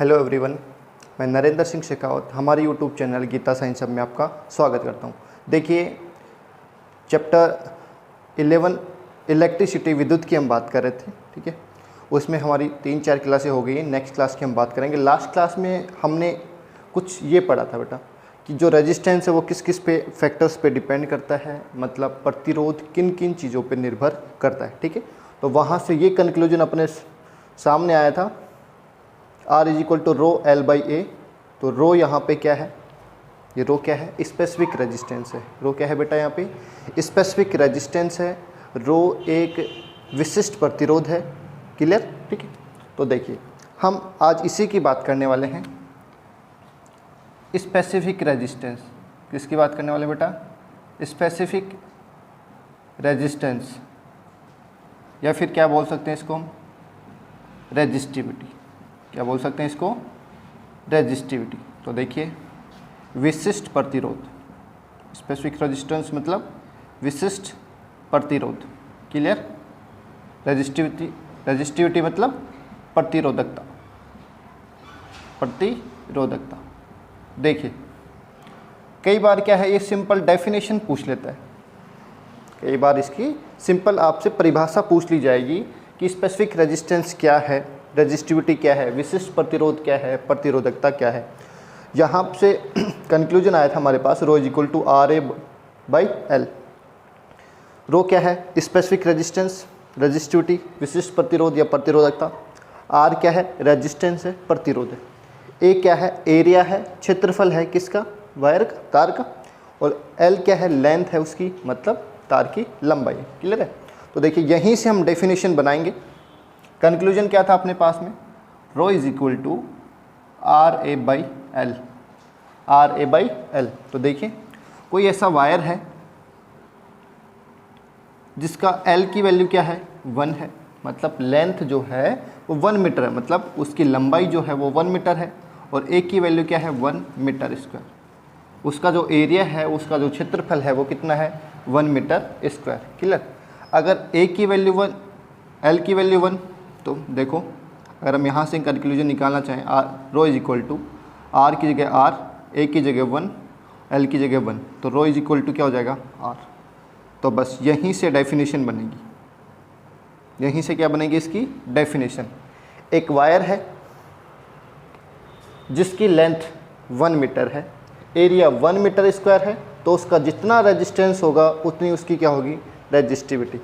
Hello everyone, मैं नरेंद्र सिंह शेखावत हमारे YouTube channel Gita science hub में आपका स्वागत करता हूं। देखिए, चैप्टर 11 इलेक्ट्रिसिटी विद्युत की हम बात कर रहे थे, ठीक है। उसमें हमारी 3-4 क्लासें हो गई हैं। नेक्स्ट क्लास की हम बात करेंगे। लास्ट क्लास में हमने कुछ ये पढ़ा था बेटा कि जो रेजिस्टेंस है वो किस किस पे फैक्टर्स पे डिपेंड करता है, मतलब प्रतिरोध किन किन चीज़ों पे निर्भर करता है, ठीक है। तो वहाँ से ये कंक्लूजन अपने सामने आया था, R is equal to rho L by A. तो रो यहाँ पे क्या है, ये रो क्या है, स्पेसिफिक रेजिस्टेंस है। रो क्या है बेटा, यहाँ पे स्पेसिफिक रेजिस्टेंस है। रो एक विशिष्ट प्रतिरोध है। क्लियर, ठीक है। तो देखिए, हम आज इसी की बात करने वाले हैं, स्पेसिफिक रेजिस्टेंस। किसकी बात करने वाले बेटा, स्पेसिफिक रेजिस्टेंस, या फिर क्या बोल सकते हैं इसको हम, रेजिस्टिविटी। क्या बोल सकते हैं इसको, रेजिस्टिविटी। तो देखिए, विशिष्ट प्रतिरोध, स्पेसिफिक रेजिस्टेंस मतलब विशिष्ट प्रतिरोध। क्लियर, रेजिस्टिविटी मतलब प्रतिरोधकता। प्रतिरोधकता। देखिए, कई बार क्या है, ये सिंपल डेफिनेशन पूछ लेता है। कई बार इसकी सिंपल आपसे परिभाषा पूछ ली जाएगी कि स्पेसिफिक रेजिस्टेंस क्या है, रेजिस्टिविटी क्या है, विशिष्ट प्रतिरोध क्या है, प्रतिरोधकता क्या है। यहाँ से कंक्लूजन आया था हमारे पास, rho is equal to R A by L. Rho क्या है, स्पेसिफिक रेजिस्टेंस, रेजिस्टिविटी विशिष्ट प्रतिरोध या प्रतिरोधकता। आर क्या है, रेजिस्टेंस है, प्रतिरोध है। ए क्या है, एरिया है, क्षेत्रफल है, किसका, वायर का, तार का। और एल क्या है, लेंथ है उसकी, मतलब तार की लंबाई। क्लियर है। तो देखिए, यहीं से हम डेफिनेशन बनाएंगे। कंक्लूजन क्या था अपने पास में, rho is equal to R A by L. R A by L. तो देखिए, कोई ऐसा वायर है जिसका एल की वैल्यू क्या है, 1 है, मतलब लेंथ जो है वो 1 मीटर है, मतलब उसकी लंबाई जो है वो 1 मीटर है। और ए की वैल्यू क्या है, 1 मीटर स्क्वायर। उसका जो एरिया है, उसका जो क्षेत्रफल है वो कितना है, 1 मीटर स्क्वायर। क्लियर। अगर ए की वैल्यू 1, एल की वैल्यू 1, तो देखो, अगर हम यहाँ से कंक्लूजन निकालना चाहें, R rho is equal to R की जगह आर, ए की जगह 1, एल की जगह 1, तो रो इज इक्वल टू क्या हो जाएगा, आर। तो बस यहीं से डेफिनेशन बनेगी। यहीं से क्या बनेगी इसकी डेफिनेशन। एक वायर है जिसकी लेंथ 1 मीटर है, एरिया 1 मीटर स्क्वायर है, तो उसका जितना रेजिस्टेंस होगा उतनी उसकी क्या होगी, रेजिस्टिविटी।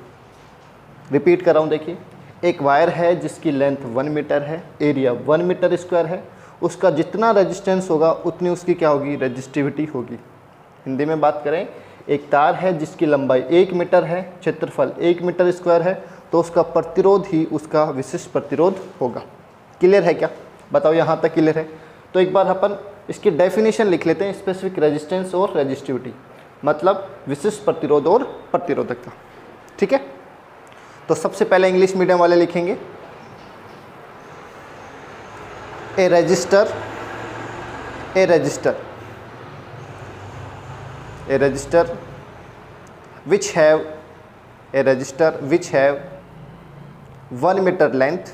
रिपीट कर रहा हूँ, देखिए, एक वायर है जिसकी लेंथ 1 मीटर है, एरिया 1 मीटर स्क्वायर है, उसका जितना रेजिस्टेंस होगा उतनी उसकी क्या होगी, रेजिस्टिविटी होगी। हिंदी में बात करें, एक तार है जिसकी लंबाई 1 मीटर है, क्षेत्रफल 1 मीटर स्क्वायर है, तो उसका प्रतिरोध ही उसका विशिष्ट प्रतिरोध होगा। क्लियर है क्या, बताओ, यहाँ तक क्लियर है। तो एक बार अपन इसकी डेफिनेशन लिख लेते हैं, स्पेसिफिक रेजिस्टेंस और रेजिस्टिविटी, मतलब विशिष्ट प्रतिरोध और प्रतिरोधकता। ठीक है। तो सबसे पहले इंग्लिश मीडियम वाले लिखेंगे, ए register which have 1 meter length,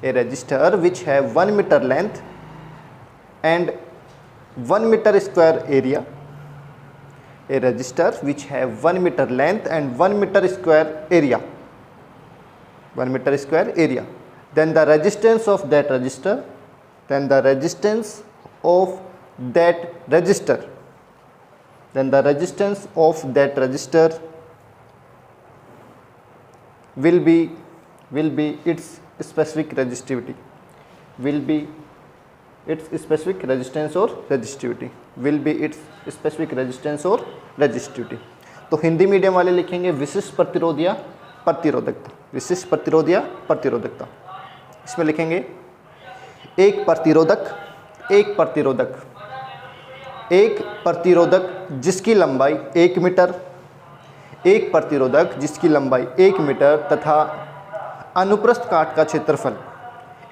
a register which have 1 meter length and 1 meter square area, a register which have 1 meter length and 1 meter square area, 1 meter square area, then the resistance of that resistor, will be its specific resistivity, will be its specific resistance or resistivity, will be its specific resistance or resistivity। तो Hindi medium वाले लिखेंगे विशिष्ट प्रतिरोध या प्रतिरोधकता, विशिष्ट प्रतिरोध या प्रतिरोधकता। इसमें लिखेंगे एक प्रतिरोधक जिसकी लंबाई 1 मीटर, एक प्रतिरोधक जिसकी लंबाई 1 मीटर तथा अनुप्रस्थ काट का क्षेत्रफल,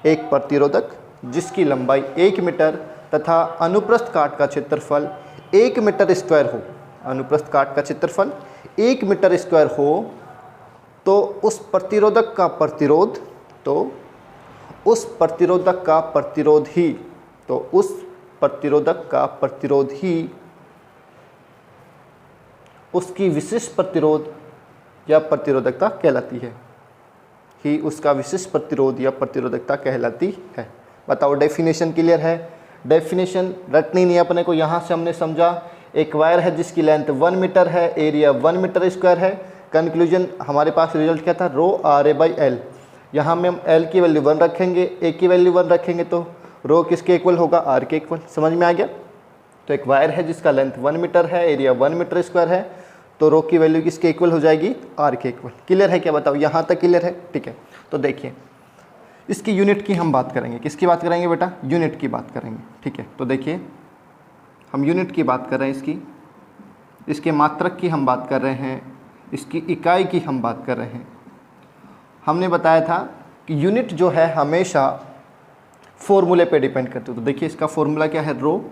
एक प्रतिरोधक जिसकी लंबाई 1 मीटर तथा अनुप्रस्थ काट का क्षेत्रफल 1 मीटर स्क्वायर हो, अनुप्रस्थ काट का क्षेत्रफल 1 मीटर स्क्वायर हो, तो उस प्रतिरोधक का प्रतिरोध, तो उस प्रतिरोधक का प्रतिरोध ही, तो उस प्रतिरोधक का प्रतिरोध ही उसकी विशिष्ट प्रतिरोध या प्रतिरोधकता कहलाती है, ही उसका विशिष्ट प्रतिरोध या प्रतिरोधकता कहलाती है। बताओ, डेफिनेशन क्लियर है? डेफिनेशन रटनी नहीं अपने को, यहाँ से हमने समझा एक वायर है जिसकी लेंथ 1 मीटर है, एरिया 1 मीटर स्क्वायर है। कंक्लूजन हमारे पास रिजल्ट क्या था? रो आर ए बाई एल। यहाँ में हम एल की वैल्यू 1 रखेंगे, ए की वैल्यू 1 रखेंगे, तो रो किसके इक्वल होगा? आर के इक्वल। समझ में आ गया? तो एक वायर है जिसका लेंथ 1 मीटर है, एरिया 1 मीटर स्क्वायर है, तो रो की वैल्यू किसके इक्वल हो जाएगी? आर के इक्वल। क्लियर है क्या? बताओ, यहाँ तक क्लियर है? ठीक है। तो देखिए, इसकी यूनिट की हम बात करेंगे। किसकी बात करेंगे बेटा? यूनिट की बात करेंगे। ठीक है, तो देखिए हम यूनिट की बात कर रहे हैं, इसके मात्रक की हम बात कर रहे हैं, इसकी इकाई की हम बात कर रहे हैं। हमने बताया था कि यूनिट जो है हमेशा फॉर्मूले पे डिपेंड करती है। तो देखिए इसका फॉर्मूला क्या है? Rho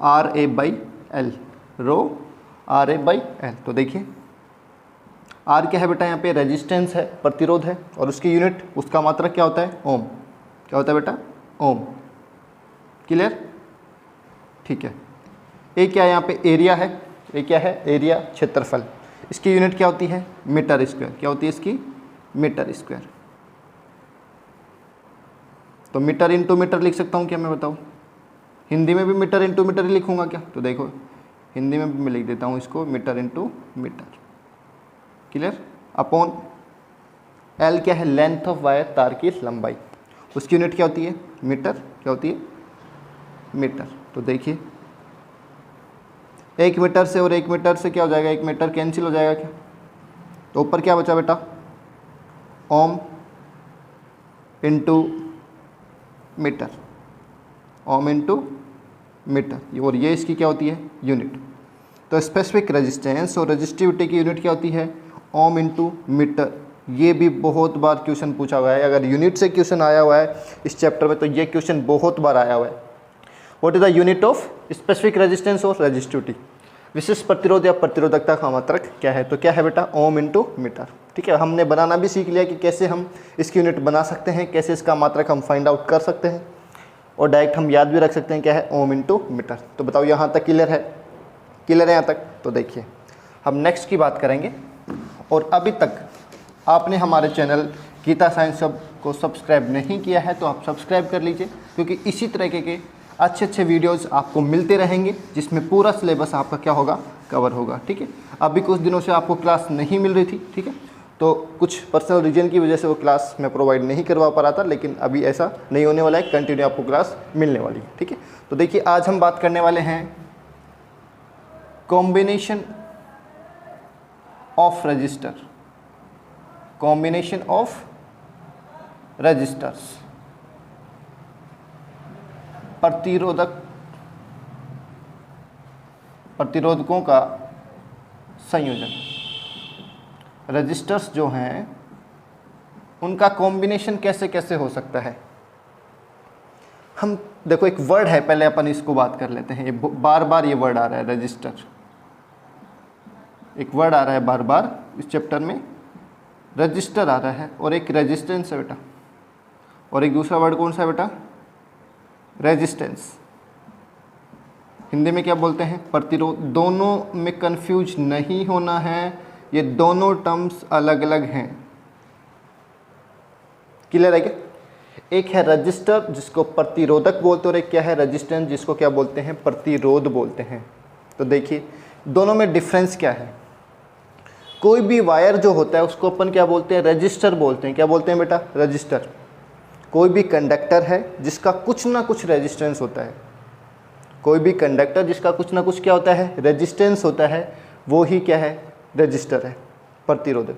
R A by L, rho R A by L. तो देखिए आर क्या है बेटा? यहाँ पे रेजिस्टेंस है, प्रतिरोध है, और उसकी यूनिट, उसका मात्रक क्या होता है? ओम। क्या होता है बेटा? ओम। क्लियर? ठीक है। ए क्या है? यहाँ पे एरिया है। ए क्या है? एरिया, क्षेत्रफल। इसकी यूनिट क्या होती है? Metre square. क्या होती है इसकी? Metre square. तो मीटर इंटू मीटर लिख सकता हूँ क्या मैं? बताऊँ, हिंदी में भी मीटर इंटू मीटर ही लिखूँगा क्या? तो देखो हिंदी में भी मैं लिख देता हूँ इसको metre into metre. Clear? Upon L क्या है? लेंथ ऑफ वायर, तार की लंबाई। उसकी यूनिट क्या होती है? मीटर। क्या होती है? मीटर। तो देखिए 1 मीटर से और 1 मीटर से क्या हो जाएगा? 1 मीटर कैंसिल हो जाएगा क्या? तो ऊपर क्या बचा बेटा? Ohm into metre, ohm into metre, और ये इसकी क्या होती है? यूनिट। तो स्पेसिफिक रेजिस्टेंस और रेजिस्टिविटी की यूनिट क्या होती है? Ohm into metre. ये भी बहुत बार क्वेश्चन पूछा हुआ है। अगर यूनिट से क्वेश्चन आया हुआ है इस चैप्टर में तो ये क्वेश्चन बहुत बार आया हुआ है। What is the unit of specific resistance और रेजिस्टिविटी? विशिष्ट प्रतिरोध या प्रतिरोधकता का मात्रक क्या है? तो क्या है बेटा? Ohm into metre. ठीक है, हमने बनाना भी सीख लिया कि कैसे हम इसकी यूनिट बना सकते हैं, कैसे इसका मात्रक हम फाइंड आउट कर सकते हैं, और डायरेक्ट हम याद भी रख सकते हैं क्या है? Ohm into metre. तो बताओ यहाँ तक क्लियर है? क्लियर है यहाँ तक? तो देखिए हम नेक्स्ट की बात करेंगे। और अभी तक आपने हमारे चैनल गीता साइंस सब को सब्सक्राइब नहीं किया है तो आप सब्सक्राइब कर लीजिए, क्योंकि इसी तरीके के अच्छे अच्छे वीडियोस आपको मिलते रहेंगे जिसमें पूरा सिलेबस आपका क्या होगा? कवर होगा। ठीक है, अभी कुछ दिनों से आपको क्लास नहीं मिल रही थी, ठीक है, तो कुछ पर्सनल रीजन की वजह से वो क्लास मैं प्रोवाइड नहीं करवा पा रहा था, लेकिन अभी ऐसा नहीं होने वाला है, कंटिन्यू आपको क्लास मिलने वाली है। ठीक है, तो देखिए आज हम बात करने वाले हैं combination of resistor, combination of resistors, प्रतिरोधकों का संयोजन। रजिस्टर्स जो हैं उनका कॉम्बिनेशन कैसे कैसे हो सकता है? हम देखो एक वर्ड है, पहले अपन इसको बात कर लेते हैं। ये बार बार ये वर्ड आ रहा है, रजिस्टर। एक वर्ड आ रहा है बार बार इस चैप्टर में, रजिस्टर आ रहा है, और एक रेजिस्टेंस है बेटा, और एक दूसरा वर्ड कौन सा है बेटा? रेजिस्टेंस। हिंदी में क्या बोलते हैं? प्रतिरोध। दोनों में कंफ्यूज नहीं होना है, ये दोनों टर्म्स अलग अलग हैं। क्लियर है क्या? एक है रजिस्टर जिसको प्रतिरोधक बोलते हैं, और एक क्या है? रेजिस्टेंस जिसको क्या बोलते हैं? प्रतिरोध बोलते हैं। तो देखिए दोनों में डिफरेंस क्या है। कोई भी वायर जो होता है उसको अपन क्या बोलते हैं? रजिस्टर बोलते हैं। क्या बोलते हैं बेटा? रजिस्टर। कोई भी कंडक्टर है जिसका कुछ ना कुछ रेजिस्टेंस होता है, कोई भी कंडक्टर जिसका कुछ ना कुछ क्या होता है? रेजिस्टेंस होता है, वो ही क्या है? रजिस्टर है, प्रतिरोधक।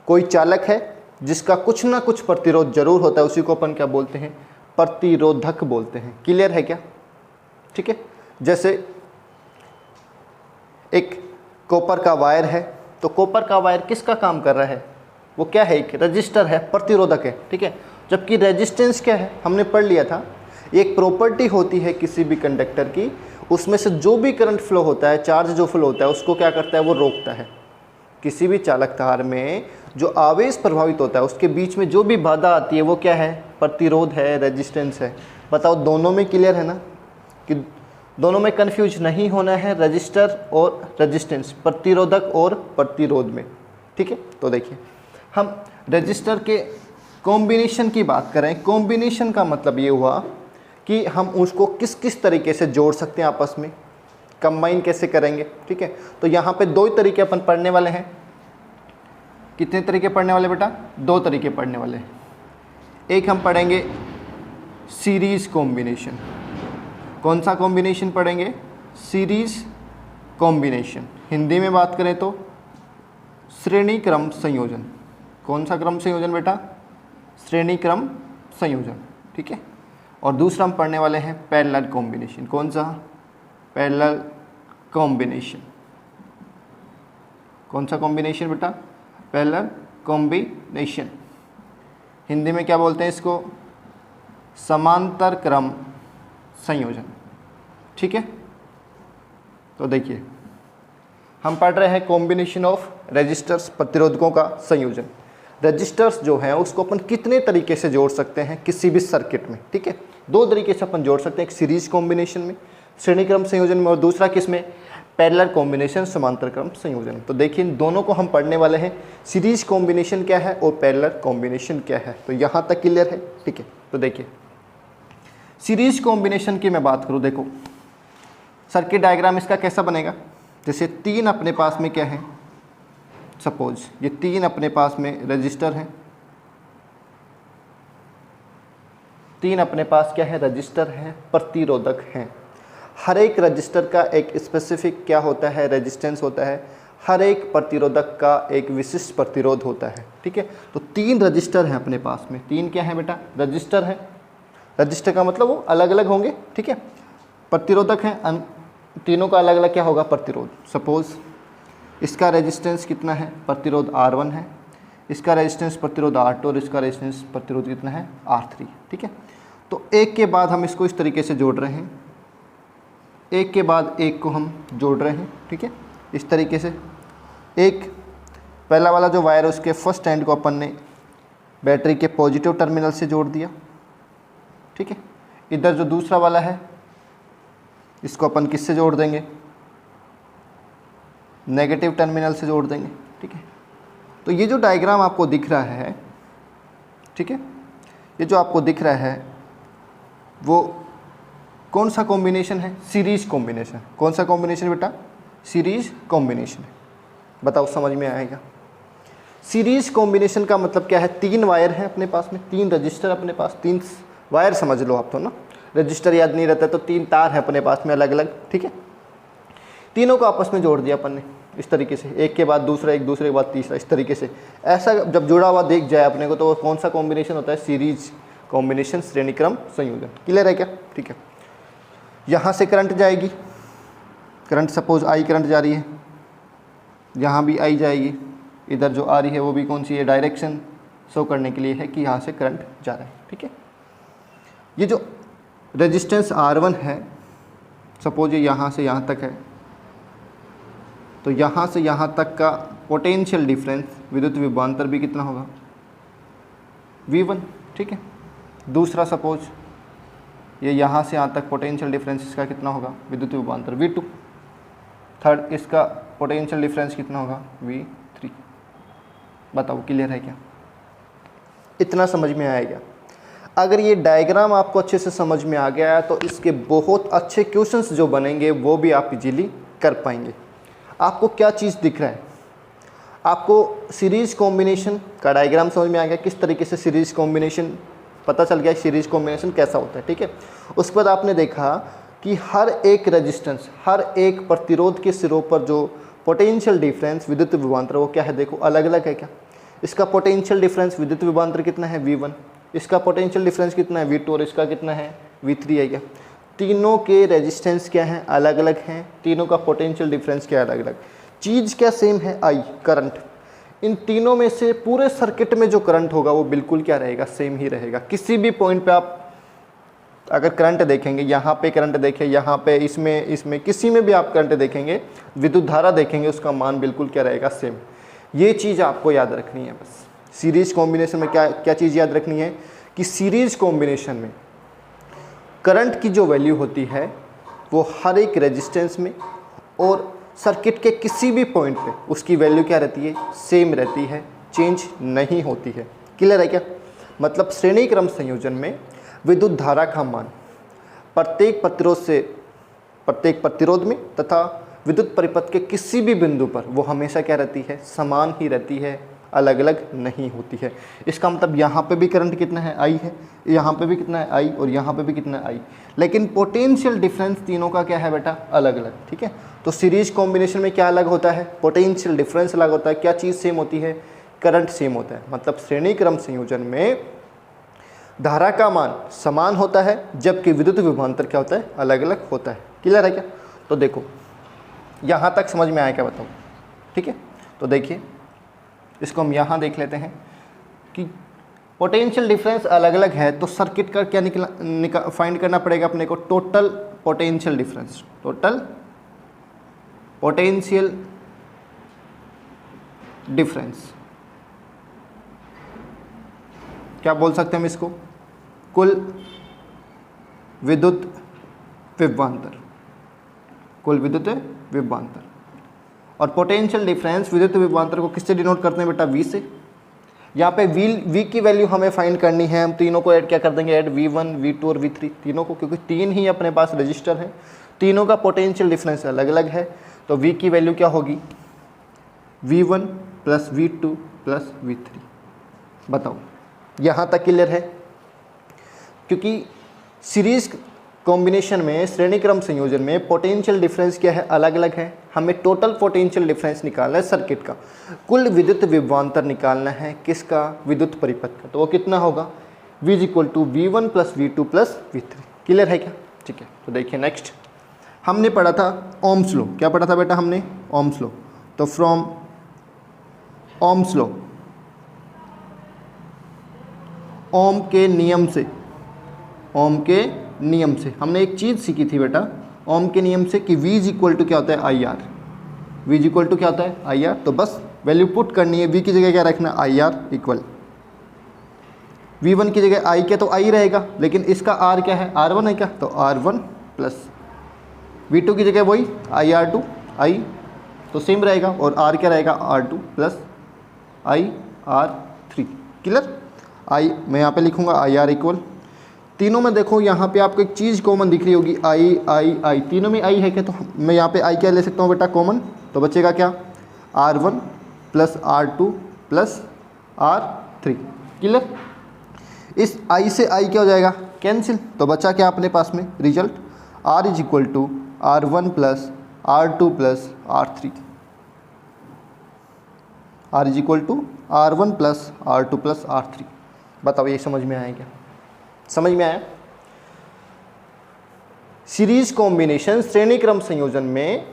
कोई चालक है जिसका कुछ ना कुछ प्रतिरोध जरूर होता है, उसी को अपन क्या बोलते हैं? प्रतिरोधक बोलते हैं। क्लियर है क्या? ठीक है, जैसे एक कॉपर का वायर है, तो कॉपर का वायर किसका काम कर रहा है? वो क्या है? एक रजिस्टर है, प्रतिरोधक है। ठीक है, जबकि रेजिस्टेंस क्या है? हमने पढ़ लिया था, एक प्रॉपर्टी होती है किसी भी कंडक्टर की, उसमें से जो भी करंट फ्लो होता है, चार्ज जो फ्लो होता है, उसको क्या करता है? वो रोकता है। किसी भी चालक तार में जो आवेश प्रभावित होता है उसके बीच में जो भी बाधा आती है वो क्या है, प्रतिरोध है, रेजिस्टेंस है। बताओ दोनों में क्लियर है ना, कि दोनों में कंफ्यूज नहीं होना है, रजिस्टर और रेजिस्टेंस, प्रतिरोधक और प्रतिरोध में। ठीक है, तो देखिए हम रजिस्टर के कॉम्बिनेशन की बात करें। कॉम्बिनेशन का मतलब ये हुआ कि हम उसको किस किस तरीके से जोड़ सकते हैं आपस में, कंबाइन कैसे करेंगे। ठीक है, तो यहाँ पे दो तरीके अपन पढ़ने वाले हैं। कितने तरीके पढ़ने वाले बेटा, दो तरीके पढ़ने वाले हैं। एक हम पढ़ेंगे सीरीज कॉम्बिनेशन। कौन सा कॉम्बिनेशन पढ़ेंगे, सीरीज कॉम्बिनेशन। हिंदी में बात करें तो श्रेणी क्रम संयोजन। कौन सा क्रम संयोजन बेटा, श्रेणी क्रम संयोजन। ठीक है, और दूसरा हम पढ़ने वाले हैं पैरेलल कॉम्बिनेशन। कौन सा, पैरेलल कॉम्बिनेशन। कौन सा कॉम्बिनेशन बेटा, पैरेलल कॉम्बिनेशन। हिंदी में क्या बोलते हैं इसको, समांतर क्रम संयोजन। ठीक है, तो देखिए हम पढ़ रहे हैं कॉम्बिनेशन ऑफ रेजिस्टर्स, प्रतिरोधकों का संयोजन। रजिस्टर्स जो हैं उसको अपन कितने तरीके से जोड़ सकते हैं किसी भी सर्किट में। ठीक है, दो तरीके से अपन जोड़ सकते हैं, एक सीरीज कॉम्बिनेशन में, श्रेणी क्रम संयोजन में, और दूसरा किस में, पैरेलल कॉम्बिनेशन, समांतर क्रम संयोजन। तो देखिए इन दोनों को हम पढ़ने वाले हैं, सीरीज कॉम्बिनेशन क्या है और पैरेलल कॉम्बिनेशन क्या है। तो यहाँ तक क्लियर है। ठीक है, तो देखिए सीरीज कॉम्बिनेशन की मैं बात करूँ, देखो सर्किट डायग्राम इसका कैसा बनेगा। जैसे तीन अपने पास में क्या है, सपोज ये तीन अपने पास में रजिस्टर हैं, तीन अपने पास क्या है, रजिस्टर हैं, प्रतिरोधक हैं। हर एक रजिस्टर का एक स्पेसिफिक क्या होता है, रेजिस्टेंस होता है। हर एक प्रतिरोधक का एक विशिष्ट प्रतिरोध होता है। ठीक है, तो तीन रजिस्टर हैं अपने पास में। तीन क्या है बेटा, रजिस्टर है। रजिस्टर का मतलब वो अलग अलग होंगे। ठीक है, प्रतिरोधक हैं, तीनों का अलग अलग क्या होगा, प्रतिरोध। सपोज इसका रेजिस्टेंस कितना है, प्रतिरोध R1 है, इसका रेजिस्टेंस प्रतिरोध R2 और इसका रेजिस्टेंस प्रतिरोध कितना है, R3। ठीक है, तो एक के बाद हम इसको इस तरीके से जोड़ रहे हैं, एक के बाद एक को हम जोड़ रहे हैं। ठीक है, इस तरीके से एक पहला वाला जो वायर है उसके फर्स्ट एंड को अपन ने बैटरी के पॉजिटिव टर्मिनल से जोड़ दिया। ठीक है, इधर जो दूसरा वाला है इसको अपन किससे जोड़ देंगे, नेगेटिव टर्मिनल से जोड़ देंगे। ठीक है, तो ये जो डायग्राम आपको दिख रहा है, ठीक है, ये जो आपको दिख रहा है वो कौन सा कॉम्बिनेशन है, सीरीज कॉम्बिनेशन। कौन सा कॉम्बिनेशन बेटा, सीरीज कॉम्बिनेशन है। बताओ समझ में आएगा। सीरीज कॉम्बिनेशन का मतलब क्या है, तीन वायर हैं अपने पास में, तीन रजिस्टर अपने पास, तीन वायर समझ लो आप तो ना, रजिस्टर याद नहीं रहता तो तीन तार है अपने पास में अलग अलग। ठीक है, तीनों को आपस में जोड़ दिया अपन ने इस तरीके से, एक के बाद दूसरा, एक दूसरे के बाद तीसरा, इस तरीके से। ऐसा जब जुड़ा हुआ देख जाए अपने को तो वो कौन सा कॉम्बिनेशन होता है, सीरीज कॉम्बिनेशन, श्रेणी क्रम संयोजन। क्लियर है क्या। ठीक है, यहाँ से करंट जाएगी, करंट सपोज आई करंट जा रही है, यहाँ भी आई जाएगी, इधर जो आ रही है वो भी कौन सी है, डायरेक्शन शो करने के लिए है कि यहाँ से करंट जा रहा है। ठीक है, ये जो रेजिस्टेंस R1 है, सपोज ये यहाँ से यहाँ तक है, तो यहाँ से यहाँ तक का पोटेंशियल डिफरेंस, विद्युत विभवांतर भी कितना होगा, V1। ठीक है, दूसरा सपोज ये यहाँ से यहाँ तक पोटेंशियल डिफरेंस इसका कितना होगा, विद्युत विभवांतर V2। थर्ड इसका पोटेंशियल डिफरेंस कितना होगा, V3। बताओ क्लियर है क्या, इतना समझ में आएगा। अगर ये डायग्राम आपको अच्छे से समझ में आ गया है तो इसके बहुत अच्छे क्वेश्चंस जो बनेंगे वो भी आप इजीली कर पाएंगे। आपको क्या चीज़ दिख रहा है, आपको सीरीज कॉम्बिनेशन का डायग्राम समझ में आ गया, किस तरीके से सीरीज कॉम्बिनेशन पता चल गया, सीरीज कॉम्बिनेशन कैसा होता है। ठीक है, उसके बाद आपने देखा कि हर एक रेजिस्टेंस, हर एक प्रतिरोध के सिरों पर जो पोटेंशियल डिफरेंस, विद्युत विभवांतर, वो क्या है, देखो अलग अलग है क्या। इसका पोटेंशियल डिफरेंस विद्युत विभवांतर कितना है, V1, इसका पोटेंशियल डिफरेंस कितना है, V2, और इसका कितना है, V3 है क्या। तीनों के रेजिस्टेंस क्या हैं, अलग अलग हैं, तीनों का पोटेंशियल डिफरेंस क्या अलग अलग। चीज़ क्या सेम है, I करंट। इन तीनों में से पूरे सर्किट में जो करंट होगा वो बिल्कुल क्या रहेगा, सेम ही रहेगा। किसी भी पॉइंट पे आप अगर करंट देखेंगे, यहाँ पे करंट देखें, यहाँ पे इसमें किसी में भी आप करंट देखेंगे, विद्युत धारा देखेंगे, उसका मान बिल्कुल क्या रहेगा, सेम। ये चीज़ आपको याद रखनी है बस। सीरीज कॉम्बिनेशन में क्या क्या चीज़ याद रखनी है कि सीरीज कॉम्बिनेशन में करंट की जो वैल्यू होती है वो हर एक रेजिस्टेंस में और सर्किट के किसी भी पॉइंट पे उसकी वैल्यू क्या रहती है, सेम रहती है, चेंज नहीं होती है। क्लियर है क्या? मतलब श्रेणी क्रम संयोजन में विद्युत धारा का मान प्रत्येक प्रतिरोध में तथा विद्युत परिपथ के किसी भी बिंदु पर वो हमेशा क्या रहती है, समान ही रहती है, अलग अलग नहीं होती है। इसका मतलब यहाँ पे भी करंट कितना है, आई है, यहाँ पे भी कितना है, आई, और यहाँ पे भी कितना है, आई, लेकिन पोटेंशियल डिफरेंस तीनों का क्या है बेटा, अलग अलग। ठीक है, तो सीरीज कॉम्बिनेशन में क्या अलग होता है, पोटेंशियल डिफरेंस अलग होता है। क्या चीज़ सेम होती है, करंट सेम होता है। मतलब श्रेणी क्रम संयोजन में धारा का मान समान होता है जबकि विद्युत विभवांतर क्या होता है, अलग अलग होता है। क्लियर है क्या? तो देखो यहाँ तक समझ में आया क्या, बताओ। ठीक है, तो देखिए इसको हम यहाँ देख लेते हैं कि पोटेंशियल डिफरेंस अलग अलग है तो सर्किट का क्या फाइंड करना पड़ेगा अपने को, total potential difference. Total potential difference क्या बोल सकते हैं हम इसको, कुल विद्युत विभवांतर, कुल विद्युत विभवांतर। और पोटेंशियल डिफरेंस विद्युत विभवांतर को किससे डिनोट करते हैं बेटा, V से। यहाँ पे V की वैल्यू हमें फाइंड करनी है, हम तीनों को ऐड क्या कर देंगे, ऐड V1 V2 और V3 तीनों को, क्योंकि तीन ही अपने पास रजिस्टर हैं, तीनों का पोटेंशियल डिफरेंस अलग अलग है। तो V की वैल्यू क्या होगी, V1 plus V2 plus V3। बताओ यहाँ तक क्लियर है? क्योंकि सीरीज कॉम्बिनेशन में श्रेणी क्रम संयोजन में पोटेंशियल डिफरेंस क्या है, अलग अलग है। हमें टोटल पोटेंशियल डिफरेंस निकालना है सर्किट का, कुल विद्युत विभवांतर निकालना है किसका, विद्युत परिपथ का। तो वो कितना होगा, V = V1 plus V2 plus V3। Clear है क्या? ठीक है, तो देखिए नेक्स्ट हमने पढ़ा था ओम्स लॉ। क्या पढ़ा था बेटा हमने, ओम्स लॉ। तो फ्रॉम ओम्स लॉ, ओम के नियम से, ओम के नियम से हमने एक चीज़ सीखी थी बेटा, ओम के नियम से कि V = क्या होता है, IR। V = क्या होता है, IR। तो बस वैल्यू पुट करनी है, V की जगह क्या रखना, IR इक्वल V1 की जगह I, क्या तो I रहेगा, लेकिन इसका R क्या है, R1 है क्या, तो R1 प्लस V2 की जगह वही IR2 I, तो सेम रहेगा, और R क्या रहेगा, R2 plus IR3। Clear? I मैं यहाँ पे लिखूँगा IR इक्वल, तीनों में देखो यहाँ पे आपको एक चीज़ कॉमन दिख रही होगी, I, तीनों में I है क्या, तो मैं यहाँ पे I क्या ले सकता हूँ बेटा, कॉमन। तो बचेगा क्या, R1 plus R2 plus R3। Clear? इस I से I क्या हो जाएगा, कैंसिल। तो बचा क्या अपने पास में result, R = R1 plus R2 plus R3। R = R1 plus R2 plus R3। बताओ ये समझ में आया क्या, समझ में आया? सीरीज कॉम्बिनेशन श्रेणी क्रम संयोजन में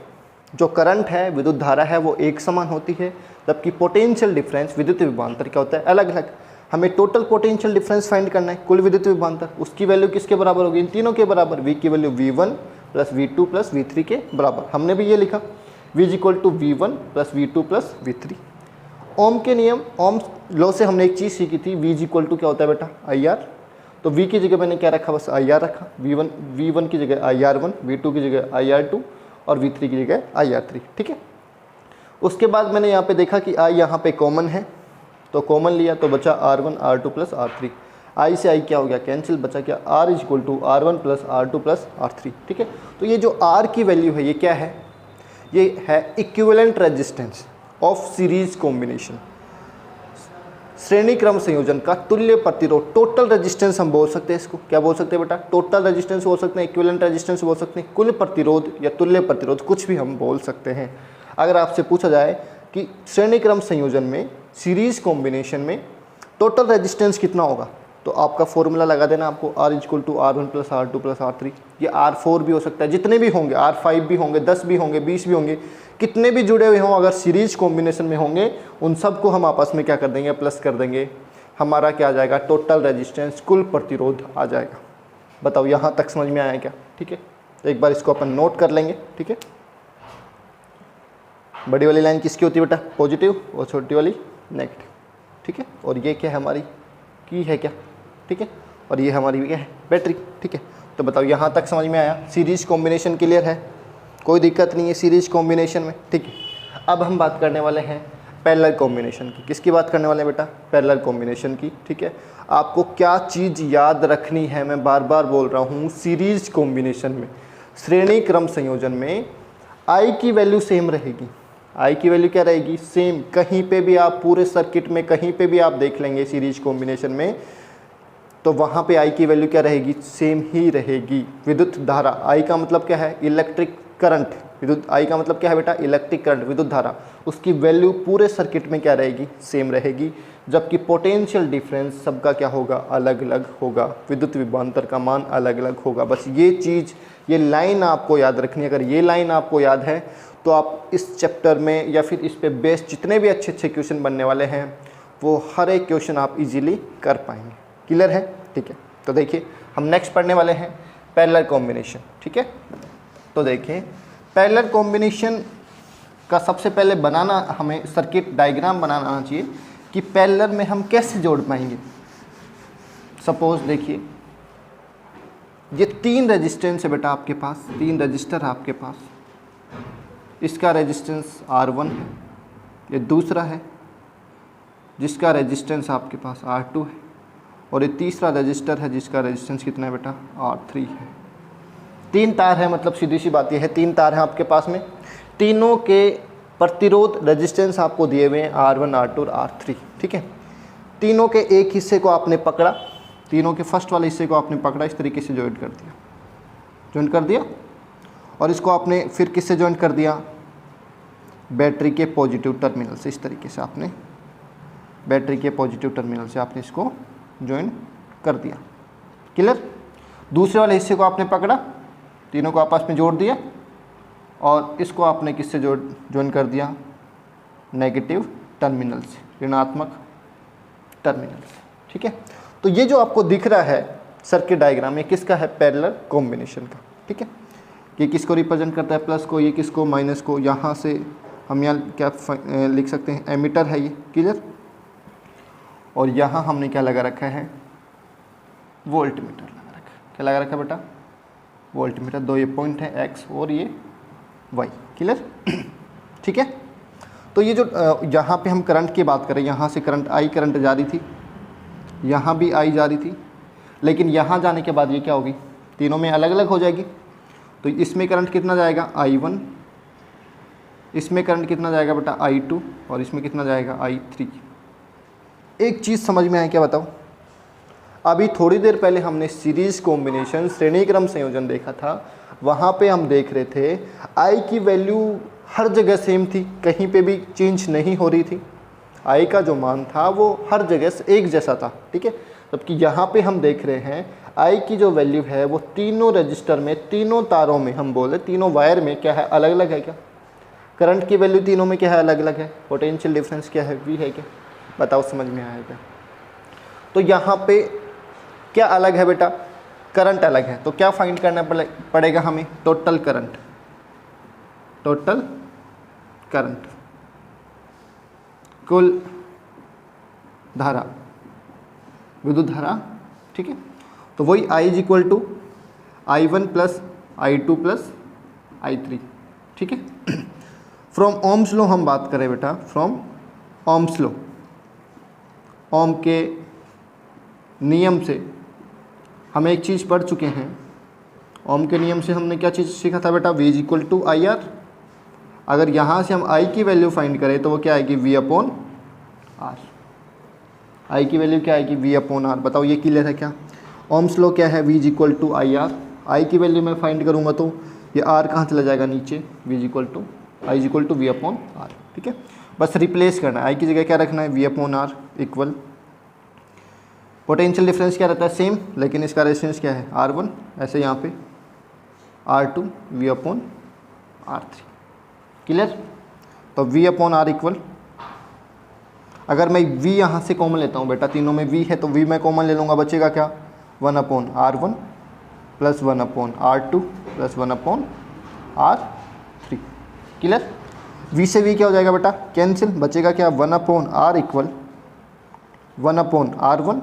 जो करंट है, विद्युत धारा है, वो एक समान होती है, जबकि पोटेंशियल डिफरेंस विद्युत विभवांतर क्या होता है, अलग अलग। हमें टोटल पोटेंशियल डिफरेंस फाइंड करना है, कुल विद्युत विभवांतर, उसकी वैल्यू किसके बराबर होगी, इन तीनों के बराबर। V की value V1 plus V2 plus V3 के बराबर। हमने भी ये लिखा, V = V1 plus V2 plus V3। ओम के नियम, ओम लॉ से हमने एक चीज़ सीखी थी, V = क्या होता है बेटा, IR। तो V की जगह मैंने क्या रखा, बस IR रखा। V1 की जगह IR1, V2 की जगह IR2 और V3 की जगह IR3। ठीक है, उसके बाद मैंने यहाँ पे देखा कि I यहाँ पे कॉमन है, तो कॉमन लिया, तो बचा R1 R2 plus R3। I से I क्या हो गया, कैंसिल, बचा क्या, R = R1 plus R2 plus R3। ठीक है, तो ये जो R की वैल्यू है ये क्या है, ये है equivalent resistance of series combination, श्रेणी क्रम संयोजन का तुल्य प्रतिरोध। टोटल रेजिस्टेंस हम बोल सकते हैं इसको, क्या बोल सकते हैं बेटा, टोटल रेजिस्टेंस बोल सकते हैं, इक्विवेलेंट रेजिस्टेंस बोल सकते हैं, कुल प्रतिरोध या तुल्य प्रतिरोध, कुछ भी हम बोल सकते हैं। अगर आपसे पूछा जाए कि श्रेणी क्रम संयोजन में, सीरीज कॉम्बिनेशन में टोटल रेजिस्टेंस कितना होगा, तो आपका फॉर्मूला लगा देना आपको, R = R1 plus R2 plus R3। ये R4 भी हो सकता है, जितने भी होंगे, R5 भी होंगे, 10 भी होंगे, 20 भी होंगे, कितने भी जुड़े हुए हों, अगर सीरीज कॉम्बिनेशन में होंगे उन सबको हम आपस में क्या कर देंगे, प्लस कर देंगे। हमारा क्या आ जाएगा, टोटल रेजिस्टेंस, कुल प्रतिरोध आ जाएगा। बताओ यहाँ तक समझ में आया क्या? ठीक है, तो एक बार इसको अपन नोट कर लेंगे। ठीक है, बड़ी वाली लाइन किसकी होती है बेटा, पॉजिटिव, और छोटी वाली नेगेटिव, ठीक है। और ये क्या है हमारी की है क्या, ठीक है, और ये हमारी क्या है बैटरी, ठीक है। तो बताओ यहाँ तक समझ में आया, सीरीज कॉम्बिनेशन क्लियर है, कोई दिक्कत नहीं है सीरीज कॉम्बिनेशन में, ठीक है। अब हम बात करने वाले हैं पैरेलल कॉम्बिनेशन की। किसकी बात करने वाले हैं बेटा, पैरेलल कॉम्बिनेशन की, ठीक है। आपको क्या चीज़ याद रखनी है, मैं बार बार बोल रहा हूँ, सीरीज कॉम्बिनेशन में, श्रेणी क्रम संयोजन में आई की वैल्यू सेम रहेगी। आई की वैल्यू क्या रहेगी, सेम। कहीं पे भी आप पूरे सर्किट में कहीं पे भी आप देख लेंगे सीरीज कॉम्बिनेशन में, तो वहाँ पे आई की वैल्यू क्या रहेगी, सेम ही रहेगी। विद्युत धारा, आई का मतलब क्या है, इलेक्ट्रिक करंट, विद्युत आई का मतलब क्या है बेटा, इलेक्ट्रिक करंट, विद्युत धारा, उसकी वैल्यू पूरे सर्किट में क्या रहेगी, सेम रहेगी। जबकि पोटेंशियल डिफरेंस सबका क्या होगा, अलग अलग होगा, विद्युत विभवांतर का मान अलग अलग होगा। बस ये चीज़, ये लाइन आपको याद रखनी है। अगर ये लाइन आपको याद है तो आप इस चैप्टर में या फिर इस पे बेस्ड जितने भी अच्छे अच्छे क्वेश्चन बनने वाले हैं वो हर एक क्वेश्चन आप इजीली कर पाएंगे। क्लियर है, ठीक है। तो देखिए हम नेक्स्ट पढ़ने वाले हैं पैरेलल कॉम्बिनेशन, ठीक है। तो देखिए पैरेलल कॉम्बिनेशन का सबसे पहले बनाना, हमें सर्किट डायग्राम बनाना आना चाहिए कि पैरेलल में हम कैसे जोड़ पाएंगे। सपोज देखिए ये 3 रेजिस्टेंस है बेटा आपके पास, 3 रजिस्टर है आपके पास। इसका रेजिस्टेंस R1 है, ये दूसरा है जिसका रेजिस्टेंस आपके पास R2 है, और ये तीसरा रजिस्टर है जिसका रेजिस्टेंस कितना है बेटा, R3 है। 3 तार है, मतलब सीधी सी बात ये है 3 तार हैं आपके पास में, तीनों के प्रतिरोध रेजिस्टेंस आपको दिए हुए हैं R1, R2 और R3, ठीक है। तीनों के एक हिस्से को आपने पकड़ा, तीनों के फर्स्ट वाले हिस्से को आपने पकड़ा, इस तरीके से जॉइंट कर दिया, और इसको आपने फिर किससे जॉइंट कर दिया, बैटरी के पॉजिटिव टर्मिनल से। इस तरीके से आपने बैटरी के पॉजिटिव टर्मिनल से आपने इसको जॉइन कर दिया। क्लियर। दूसरे वाले हिस्से को आपने पकड़ा, तीनों को आपस में जोड़ दिया, और इसको आपने किससे जॉइन कर दिया, नेगेटिव टर्मिनल से, ऋणात्मक टर्मिनल से, ठीक है। तो ये जो आपको दिख रहा है सर्किट डायग्राम में, किसका है, पैरेलल कॉम्बिनेशन का, ठीक है। ये किसको रिप्रेजेंट करता है, प्लस को, ये किसको, माइनस को। यहाँ से हम यहाँ क्या लिख सकते हैं, एमीटर है ये, क्लियर। और यहाँ हमने क्या लगा रखा है, वोल्ट मीटर लगा रखा है। क्या लगा रखा है बेटा, वोल्ट मीटर। 2 ये पॉइंट है एक्स और ये वाई, क्लियर, ठीक है। तो ये जो यहाँ पे हम करंट की बात करें, यहाँ से करंट आई करंट जा रही थी, यहाँ भी आई जा रही थी, लेकिन यहाँ जाने के बाद ये क्या होगी, तीनों में अलग अलग हो जाएगी। तो इसमें करंट कितना जाएगा, I1, इसमें करंट कितना जाएगा बेटा, I2, और इसमें कितना जाएगा, I3। एक चीज़ समझ में आए क्या, बताओ। अभी थोड़ी देर पहले हमने सीरीज कॉम्बिनेशन, श्रेणी क्रम संयोजन देखा था, वहाँ पे हम देख रहे थे आई की वैल्यू हर जगह सेम थी, कहीं पे भी चेंज नहीं हो रही थी। आई का जो मान था वो हर जगह से एक जैसा था, ठीक है। जबकि यहाँ पे हम देख रहे हैं आई की जो वैल्यू है वो तीनों रजिस्टर में, तीनों तारों में, हम बोले तीनों वायर में क्या है, अलग अलग है क्या। करंट की वैल्यू तीनों में क्या है, अलग अलग है। पोटेंशियल डिफरेंस क्या है, V है क्या, बताओ समझ में आएगा। तो यहाँ पे क्या अलग है बेटा, करंट अलग है। तो क्या फाइंड करना पड़ेगा हमें, टोटल करंट, टोटल करंट, कुल धारा, विद्युत धारा, ठीक है। तो वही I is equal to I1 plus I2 plus I3, ठीक है। फ्रॉम ओम्स लॉ हम बात करें बेटा, फ्रॉम ओम्स लॉ, ओम के नियम से हम एक चीज़ पढ़ चुके हैं। ओम के नियम से हमने क्या चीज़ सीखा था बेटा, V is equal to IR। अगर यहाँ से हम I की वैल्यू फाइंड करें तो वो क्या आएगी, V अपॉन R। I की वैल्यू क्या आएगी, V अपॉन R। बताओ ये क्लियर है क्या। ओम्स लॉ क्या है, V is equal to IR। I की वैल्यू मैं फाइंड करूँगा तो ये R कहाँ चला जाएगा, नीचे, V is equal to I is equal to V upon R, ठीक है। बस रिप्लेस करना है, I की जगह क्या रखना है, V upon R equal, potential difference क्या रहता है, सेम, लेकिन इसका रेजिस्टेंस क्या है, R1, ऐसे यहाँ पे R2, V upon R3, clear. तो V अपॉन R इक्वल, अगर मैं V यहाँ से कॉमन लेता हूँ बेटा, तीनों में V है तो V मैं कॉमन ले लूँगा, बचेगा क्या, 1 upon R1 plus 1 upon R2 plus 1 upon R3, clear. V से वी क्या हो जाएगा बेटा, कैंसिल, बचेगा क्या 1/r equal 1/r1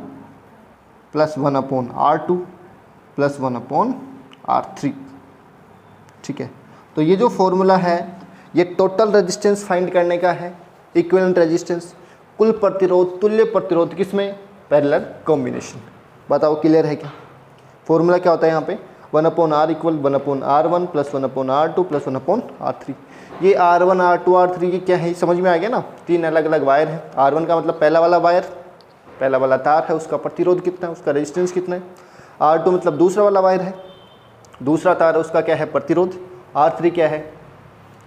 plus 1/r2 plus 1/r3। ठीक है, तो ये जो फॉर्मूला है ये टोटल रेजिस्टेंस फाइंड करने का है, इक्विवेलेंट रेजिस्टेंस, कुल प्रतिरोध, तुल्य प्रतिरोध किसमें, पैरेलल कॉम्बिनेशन। बताओ क्लियर है क्या? फॉर्मूला क्या होता है यहाँ पे 1/r equal 1/r1 plus 1/r2 plus 1/r3। ये R1 R2 R3 की क्या है समझ में आ गया ना, तीन अलग अलग वायर है। R1 का मतलब पहला वाला वायर, पहला वाला तार है, उसका प्रतिरोध कितना है, उसका रेजिस्टेंस कितना है। R2 मतलब दूसरा वाला वायर है, दूसरा तार है, उसका क्या है प्रतिरोध। R3 क्या है,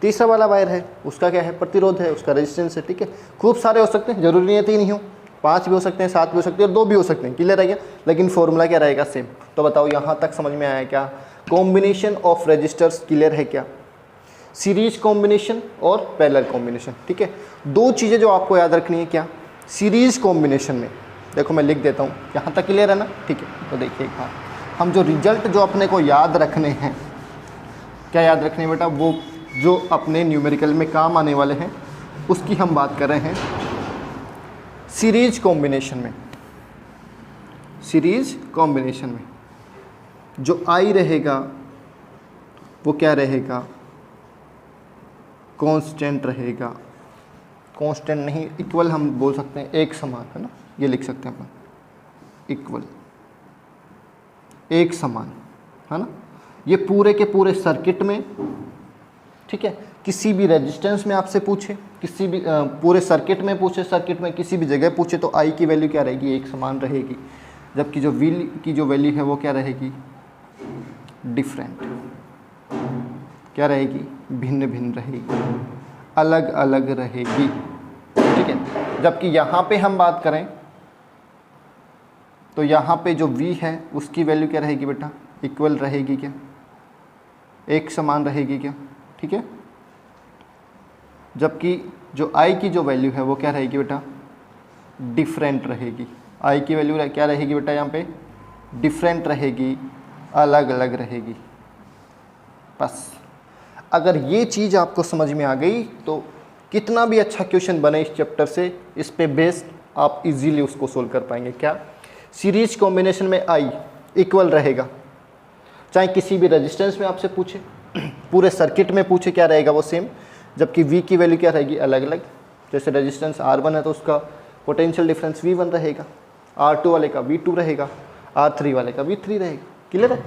तीसरा वाला वायर है, उसका क्या है प्रतिरोध है, उसका रेजिस्टेंस है। ठीक है, खूब सारे हो सकते हैं, जरूरी नहीं है 3 ही हो, 5 भी हो सकते हैं, 7 भी हो सकते हैं और 2 भी हो सकते हैं। क्लियर है क्या? लेकिन फॉर्मूला क्या रहेगा, सेम। तो बताओ यहाँ तक समझ में आया क्या? कॉम्बिनेशन ऑफ रजिस्टर्स क्लियर है क्या? सीरीज कॉम्बिनेशन और पैरेलल कॉम्बिनेशन। ठीक है, दो चीज़ें जो आपको याद रखनी है क्या, सीरीज कॉम्बिनेशन में देखो मैं लिख देता हूँ, यहाँ तक क्लियर है ना। ठीक है, तो देखिए एक बार हम जो रिजल्ट जो अपने को याद रखने हैं, क्या याद रखने हैं बेटा, वो जो अपने न्यूमेरिकल में काम आने वाले हैं उसकी हम बात कर रहे हैं। सीरीज कॉम्बिनेशन में, सीरीज कॉम्बिनेशन में जो आई रहेगा वो क्या रहेगा, कांस्टेंट रहेगा। कांस्टेंट नहीं, इक्वल हम बोल सकते हैं, एक समान है ना, ये लिख सकते हैं अपन, इक्वल एक समान है ना। ये पूरे के पूरे सर्किट में, ठीक है, किसी भी रेजिस्टेंस में आपसे पूछे, किसी भी पूरे सर्किट में पूछे, सर्किट में किसी भी जगह पूछे तो आई की वैल्यू क्या रहेगी, एक समान रहेगी। जबकि जो वी की जो वैल्यू है वो क्या रहेगी, डिफरेंट, क्या रहेगी, भिन्न भिन्न रहेगी, अलग अलग रहेगी। ठीक है, जबकि यहाँ पे हम बात करें तो यहाँ पे जो V है उसकी वैल्यू क्या रहेगी बेटा, इक्वल रहेगी क्या, एक समान रहेगी क्या। ठीक है, जबकि जो I की जो वैल्यू है वो क्या रहेगी बेटा, डिफरेंट रहेगी। I की वैल्यू क्या रहेगी बेटा, यहाँ पे डिफरेंट रहेगी, अलग अलग रहेगी। बस अगर ये चीज़ आपको समझ में आ गई तो कितना भी अच्छा क्वेश्चन बने इस चैप्टर से, इस पे बेस्ड आप इजीली उसको सोल्व कर पाएंगे। क्या, सीरीज कॉम्बिनेशन में आई इक्वल रहेगा, चाहे किसी भी रेजिस्टेंस में आपसे पूछे, पूरे सर्किट में पूछे क्या रहेगा वो सेम। जबकि V की वैल्यू क्या रहेगी, अलग अलग। जैसे रेजिस्टेंस R1 है तो उसका पोटेंशियल डिफरेंस V1 रहेगा, R2 वाले का V2 रहेगा, R3 वाले का V3 रहेगा। क्लियर है?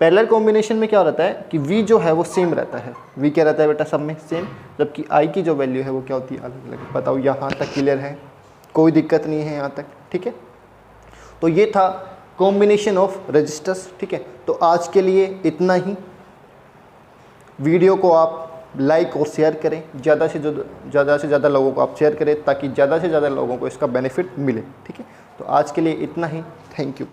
पैरेलल कॉम्बिनेशन में क्या रहता है कि V जो है वो सेम रहता है, V क्या रहता है बेटा, सब में सेम। जबकि I की जो वैल्यू है वो क्या होती है, अलग अलग। बताओ यहाँ तक क्लियर है, कोई दिक्कत नहीं है यहाँ तक। ठीक है, तो ये था कॉम्बिनेशन ऑफ रजिस्टर्स। ठीक है, तो आज के लिए इतना ही। वीडियो को आप लाइक और शेयर करें, ज़्यादा से ज़्यादा लोगों को आप शेयर करें ताकि ज़्यादा से ज़्यादा लोगों को इसका बेनिफिट मिले। ठीक है, तो आज के लिए इतना ही। Thank you.